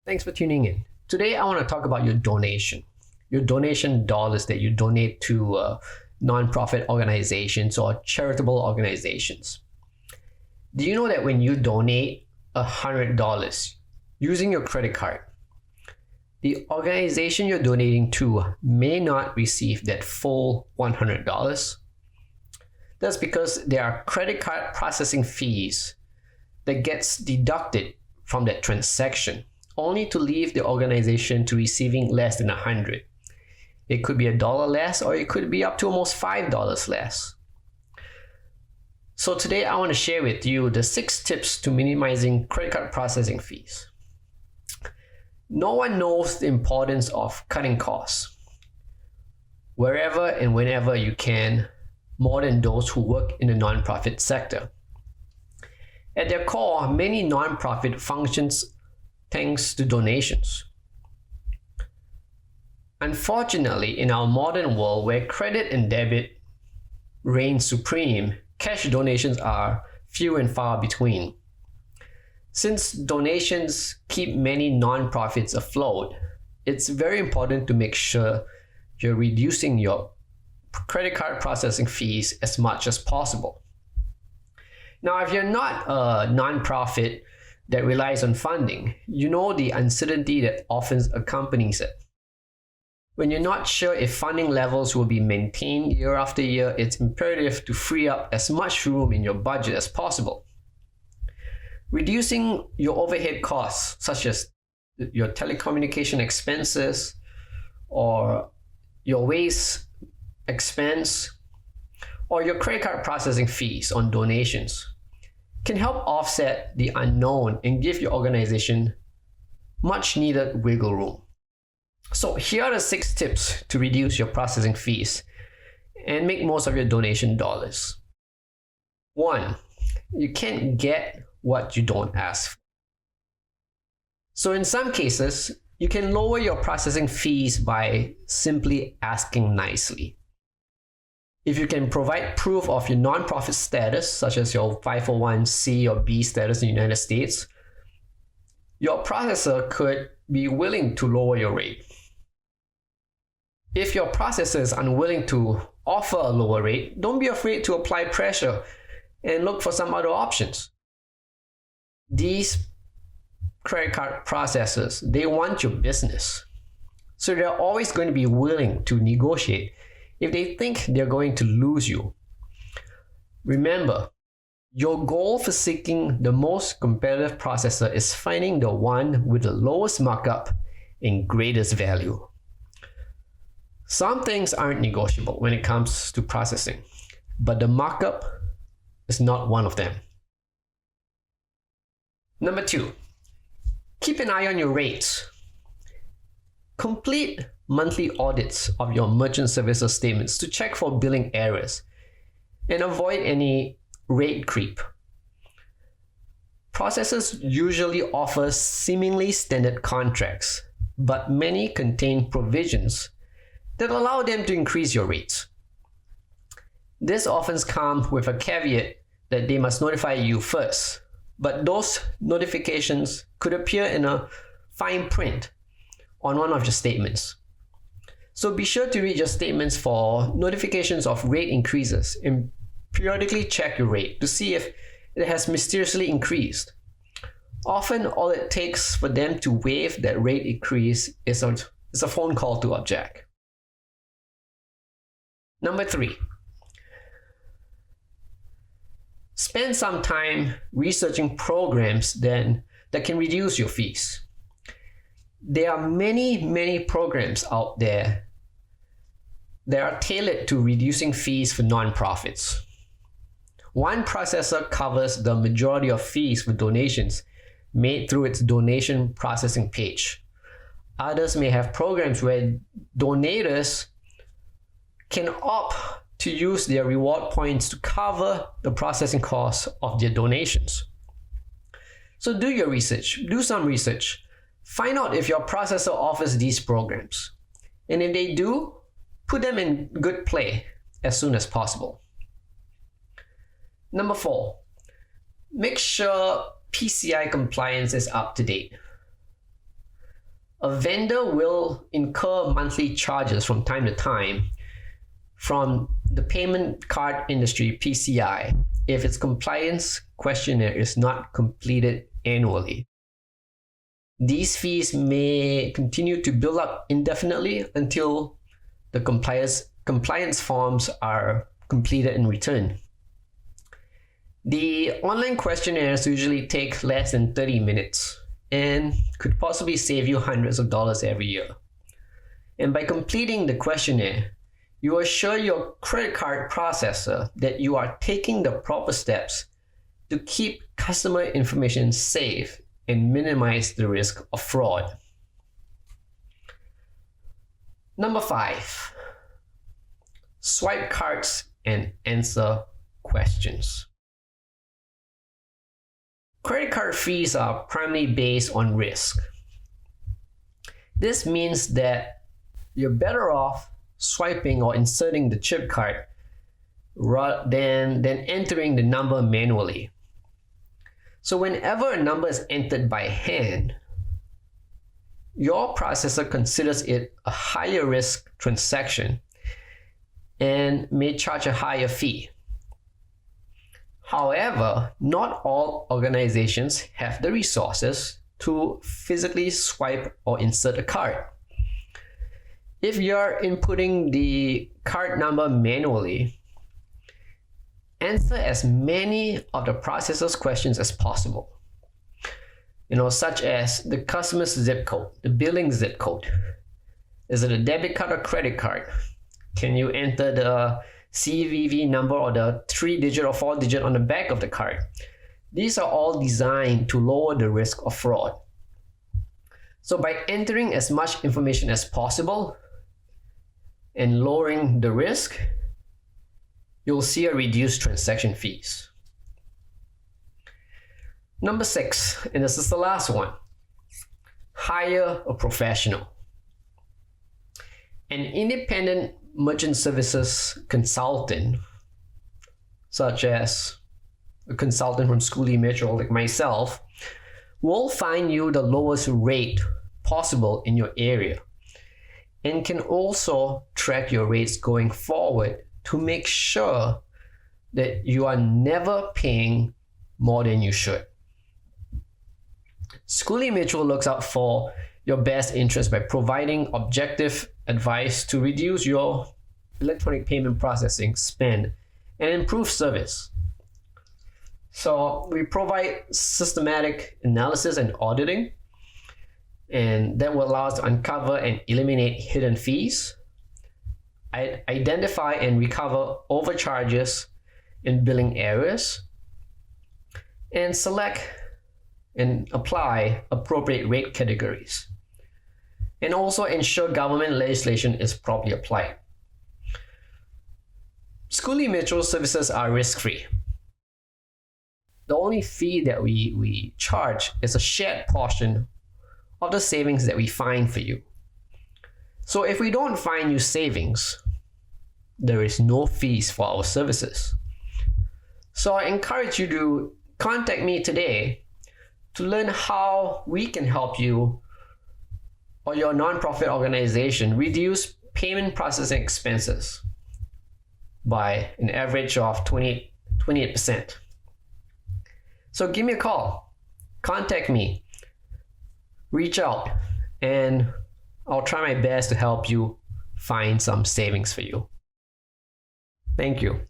Thanks for tuning in. Today, I want to talk about your donation dollars that you donate to nonprofit organizations or charitable organizations. Do you know that when you donate $100 using your credit card, the organization you're donating to may not receive that full $100? That's because there are credit card processing fees that gets deducted from that transaction, only to leave the organization to receiving less than $100. It could be $1 less, or it could be up to almost $5 less. So today I want to share with you the 6 tips to minimizing credit card processing fees. No one knows the importance of cutting costs wherever and whenever you can, more than those who work in the nonprofit sector. At their core, many nonprofit functions thanks to donations. Unfortunately, in our modern world where credit and debit reign supreme, cash donations are few and far between. Since donations keep many nonprofits afloat, it's very important to make sure you're reducing your credit card processing fees as much as possible. Now, if you're not a nonprofit that relies on funding, you know the uncertainty that often accompanies it. When you're not sure if funding levels will be maintained year after year, it's imperative to free up as much room in your budget as possible. Reducing your overhead costs, such as your telecommunication expenses or your waste expense or your credit card processing fees on donations, can help offset the unknown and give your organization much needed wiggle room. So here are the 6 tips to reduce your processing fees and make most of your donation dollars. 1. You can't get what you don't ask for. So in some cases, you can lower your processing fees by simply asking nicely. If you can provide proof of your nonprofit status, such as your 501c or B status in the United States, your processor could be willing to lower your rate. If your processor is unwilling to offer a lower rate, don't be afraid to apply pressure and look for some other options. These credit card processors, they want your business. So they're always going to be willing to negotiate if they think they're going to lose you. Remember, your goal for seeking the most competitive processor is finding the one with the lowest markup and greatest value. Some things aren't negotiable when it comes to processing, but the markup is not one of them. Number 2, keep an eye on your rates. Complete monthly audits of your merchant services statements to check for billing errors and avoid any rate creep. Processors usually offer seemingly standard contracts, but many contain provisions that allow them to increase your rates. This often comes with a caveat that they must notify you first, but those notifications could appear in a fine print on one of your statements. So be sure to read your statements for notifications of rate increases and periodically check your rate to see if it has mysteriously increased. Often, all it takes for them to waive that rate increase is a phone call to object. Number 3, spend some time researching programs that can reduce your fees. There are many programs out there that are tailored to reducing fees for nonprofits. One processor covers the majority of fees for donations made through its donation processing page. Others may have programs where donators can opt to use their reward points to cover the processing costs of their donations. So do your research, do some research. Find out if your processor offers these programs. And if they do, put them in good play as soon as possible. Number 4, make sure PCI compliance is up to date. A vendor will incur monthly charges from time to time from the payment card industry, PCI, if its compliance questionnaire is not completed annually. These fees may continue to build up indefinitely until the compliance forms are completed and returned. The online questionnaires usually take less than 30 minutes and could possibly save you hundreds of dollars every year. And by completing the questionnaire, you assure your credit card processor that you are taking the proper steps to keep customer information safe and minimize the risk of fraud. Number 5, swipe cards and answer questions. Credit card fees are primarily based on risk. This means that you're better off swiping or inserting the chip card rather than entering the number manually. So whenever a number is entered by hand, your processor considers it a higher risk transaction and may charge a higher fee. However, not all organizations have the resources to physically swipe or insert a card. If you're inputting the card number manually, answer as many of the processor's questions as possible. Such as the customer's zip code, the billing zip code. Is it a debit card or credit card? Can you enter the CVV number or the 3-digit or 4-digit on the back of the card? These are all designed to lower the risk of fraud. So by entering as much information as possible and lowering the risk, you'll see a reduced transaction fees. Number 6, and this is the last one, hire a professional. An independent merchant services consultant, such as a consultant from Schoolie Mitchell like myself, will find you the lowest rate possible in your area and can also track your rates going forward to make sure that you are never paying more than you should. Schoolie Mitchell looks out for your best interest by providing objective advice to reduce your electronic payment processing spend and improve service. So we provide systematic analysis and auditing, and that will allow us to uncover and eliminate hidden fees, identify and recover overcharges and billing errors, and select and apply appropriate rate categories, and also ensure government legislation is properly applied. Schoolie Mitchell services are risk-free. The only fee that we charge is a shared portion of the savings that we find for you. So if we don't find you savings, there is no fees for our services. So I encourage you to contact me today to learn how we can help you or your nonprofit organization reduce payment processing expenses by an average of 28%. So give me a call, contact me, reach out, and I'll try my best to help you find some savings for you. Thank you.